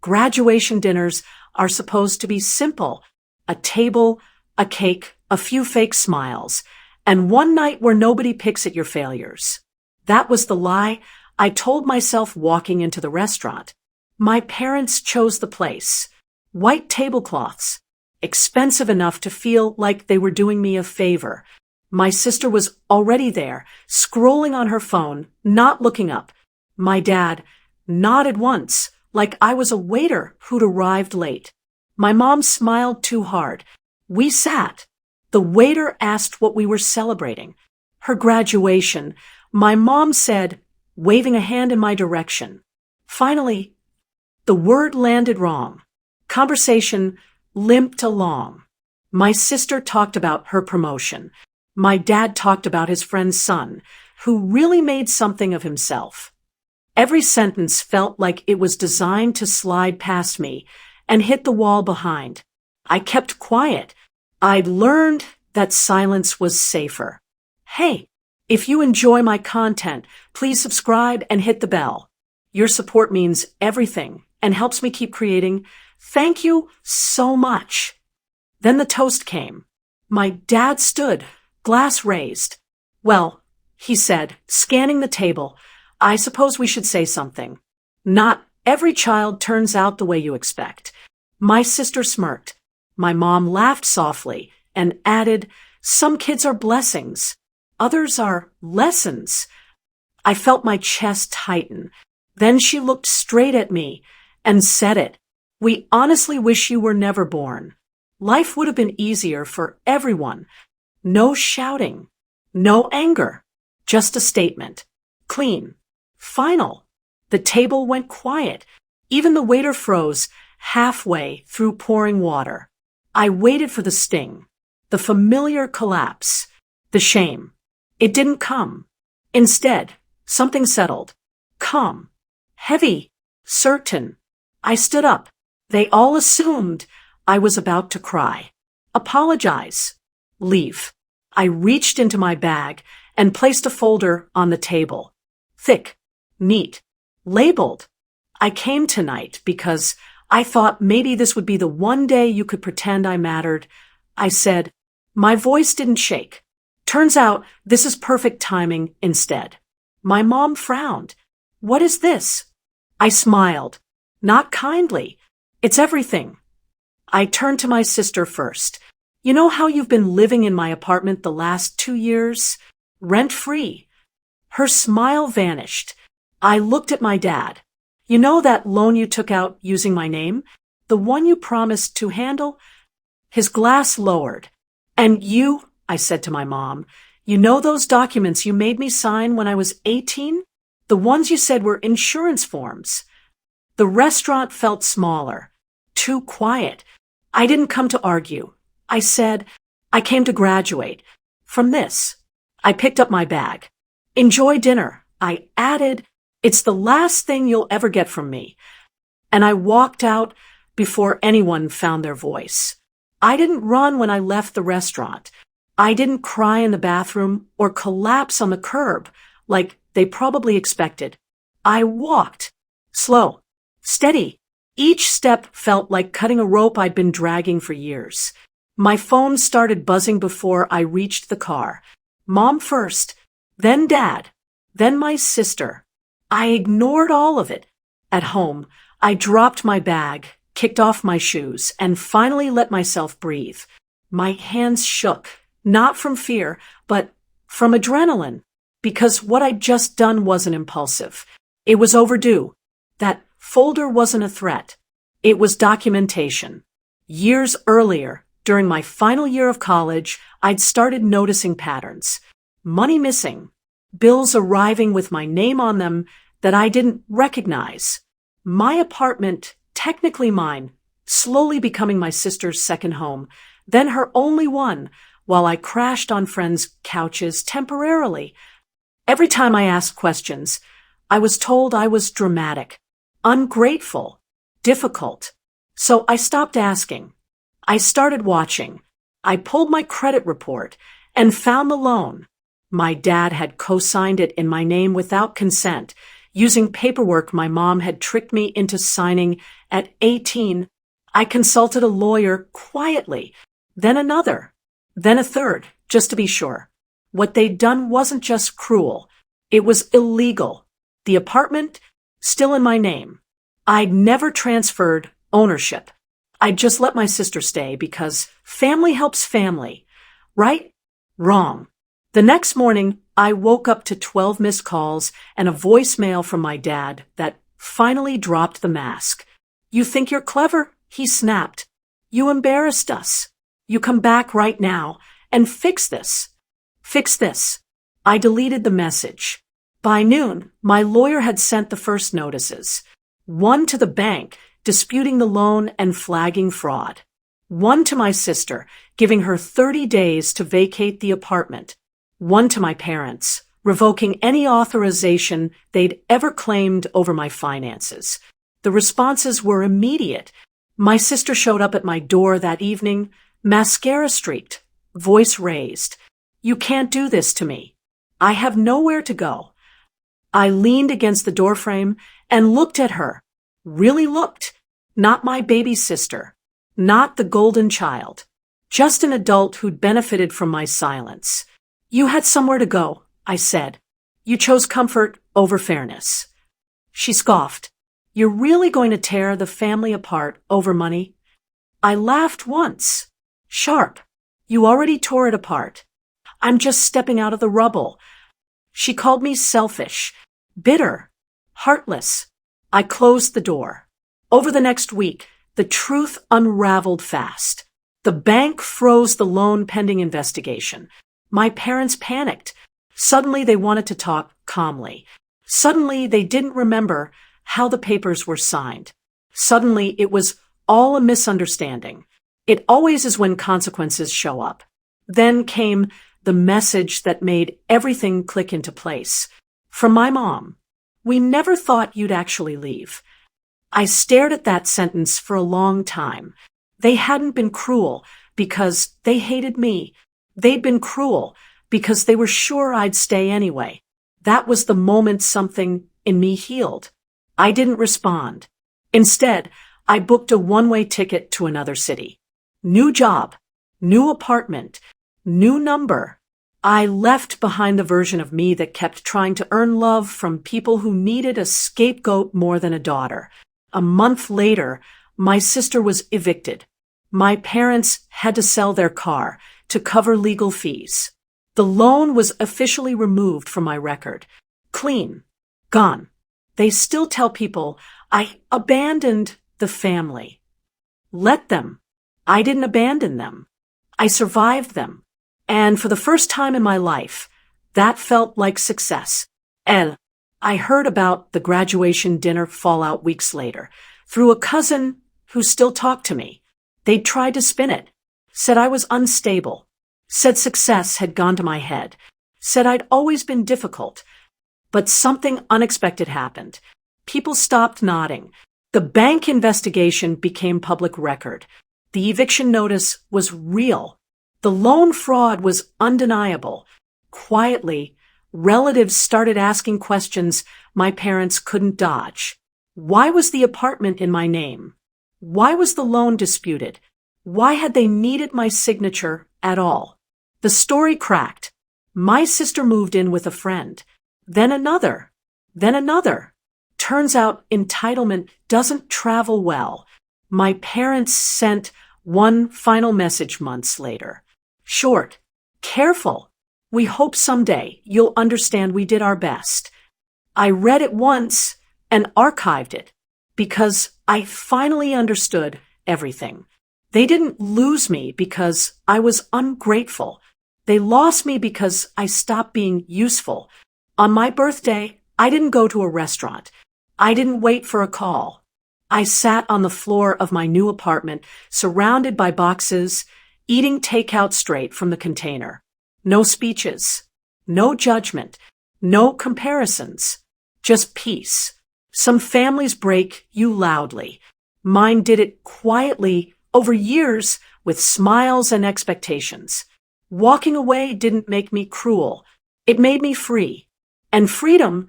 Graduation dinners are supposed to be simple. A table, a cake, a few fake smiles, and one night where nobody picks at your failures. That was the lie I told myself walking into the restaurant. My parents chose the place. White tablecloths, expensive enough to feel like they were doing me a favor. My sister was already there, scrolling on her phone, not looking up. My dad nodded once, like I was a waiter who'd arrived late. My mom smiled too hard. We sat. The waiter asked what we were celebrating. Her graduation. My mom said, waving a hand in my direction. Finally, the word landed wrong. Conversation limped along. My sister talked about her promotion. My dad talked about his friend's son, who really made something of himself. Every sentence felt like it was designed to slide past me and hit the wall behind. I kept quiet. I'd learned that silence was safer. Hey, if you enjoy my content, please subscribe and hit the bell. Your support means everything and helps me keep creating. Thank you so much. Then the toast came. My dad stood, glass raised. Well, he said, scanning the table, I suppose we should say something. Not every child turns out the way you expect. My sister smirked. My mom laughed softly and added, some kids are blessings. Others are lessons. I felt my chest tighten. Then she looked straight at me and said it. We honestly wish you were never born. Life would have been easier for everyone. No shouting. No anger. Just a statement. Clean. Final. The table went quiet. Even the waiter froze halfway through pouring water. I waited for the sting. The familiar collapse. The shame. It didn't come. Instead, something settled. Calm. Heavy. Certain. I stood up. They all assumed I was about to cry. Apologize. Leave. I reached into my bag and placed a folder on the table. Thick. Neat. Labeled. I came tonight because I thought maybe this would be the one day you could pretend I mattered. I said, my voice didn't shake. Turns out this is perfect timing instead. My mom frowned. What is this? I smiled. Not kindly. It's everything. I turned to my sister first. You know how you've been living in my apartment the last 2 years? Rent-free. Her smile vanished. I looked at my dad. You know that loan you took out using my name? The one you promised to handle? His glass lowered. And you, I said to my mom, you know those documents you made me sign when I was 18? The ones you said were insurance forms. The restaurant felt smaller. Too quiet. I didn't come to argue. I said, I came to graduate. From this. I picked up my bag. Enjoy dinner. I added, it's the last thing you'll ever get from me. And I walked out before anyone found their voice. I didn't run when I left the restaurant. I didn't cry in the bathroom or collapse on the curb like they probably expected. I walked. Slow. Steady. Each step felt like cutting a rope I'd been dragging for years. My phone started buzzing before I reached the car. Mom first, then Dad, then my sister. I ignored all of it. At home, I dropped my bag, kicked off my shoes, and finally let myself breathe. My hands shook, not from fear, but from adrenaline, because what I'd just done wasn't impulsive. It was overdue. That folder wasn't a threat. It was documentation. Years earlier, during my final year of college, I'd started noticing patterns. Money missing. Bills arriving with my name on them that I didn't recognize. My apartment, technically mine, slowly becoming my sister's second home, then her only one, while I crashed on friends' couches temporarily. Every time I asked questions, I was told I was dramatic, ungrateful, difficult. So I stopped asking. I started watching. I pulled my credit report and found the loan. My dad had co-signed it in my name without consent. using paperwork my mom had tricked me into signing at 18. I consulted a lawyer quietly, then another, then a third, just to be sure. What they'd done wasn't just cruel, it was illegal. The apartment, still in my name. I'd never transferred ownership. I'd just let my sister stay because family helps family. Right? Wrong. The next morning, I woke up to 12 missed calls and a voicemail from my dad that finally dropped the mask. "You think you're clever?" he snapped. "You embarrassed us. You come back right now and fix this. Fix this." I deleted the message. By noon, my lawyer had sent the first notices. One to the bank, disputing the loan and flagging fraud. One to my sister, giving her 30 days to vacate the apartment. One to my parents, revoking any authorization they'd ever claimed over my finances. The responses were immediate. My sister showed up at my door that evening, mascara streaked, voice raised. "You can't do this to me. I have nowhere to go." I leaned against the doorframe and looked at her. Really looked. Not my baby sister. Not the golden child. Just an adult who'd benefited from my silence. "You had somewhere to go," I said. "You chose comfort over fairness." She scoffed. "You're really going to tear the family apart over money?" I laughed once. Sharp. "You already tore it apart. I'm just stepping out of the rubble." She called me selfish, bitter, heartless. I closed the door. Over the next week, the truth unraveled fast. The bank froze the loan pending investigation. My parents panicked. Suddenly they wanted to talk calmly. Suddenly they didn't remember how the papers were signed. Suddenly it was all a misunderstanding. It always is when consequences show up. Then came the message that made everything click into place. From my mom. "We never thought you'd actually leave." I stared at that sentence for a long time. They hadn't been cruel because they hated me. They'd been cruel because they were sure I'd stay anyway. That was the moment something in me healed. I didn't respond. Instead, I booked a one-way ticket to another city. New job, new apartment, new number. I left behind the version of me that kept trying to earn love from people who needed a scapegoat more than a daughter. A month later, my sister was evicted. My parents had to sell their car to cover legal fees. The loan was officially removed from my record. Clean. Gone. They still tell people I abandoned the family. Let them. I didn't abandon them. I survived them. And for the first time in my life, that felt like success. I heard about the graduation dinner fallout weeks later, through a cousin who still talked to me. They'd tried to spin it, said I was unstable, said success had gone to my head, said I'd always been difficult. But something unexpected happened. People stopped nodding. The bank investigation became public record. The eviction notice was real. The loan fraud was undeniable. Quietly, relatives started asking questions my parents couldn't dodge. Why was the apartment in my name? Why was the loan disputed? Why had they needed my signature at all? The story cracked. My sister moved in with a friend. Then another. Then another. Turns out entitlement doesn't travel well. My parents sent one final message months later. Short. Careful. We hope someday you'll understand we did our best. I read it once and archived it because I finally understood everything. They didn't lose me because I was ungrateful. They lost me because I stopped being useful. On my birthday, I didn't go to a restaurant. I didn't wait for a call. I sat on the floor of my new apartment, surrounded by boxes, eating takeout straight from the container. No speeches, no judgment, no comparisons, just peace. Some families break you loudly. Mine did it quietly over years with smiles and expectations. Walking away didn't make me cruel. It made me free. And freedom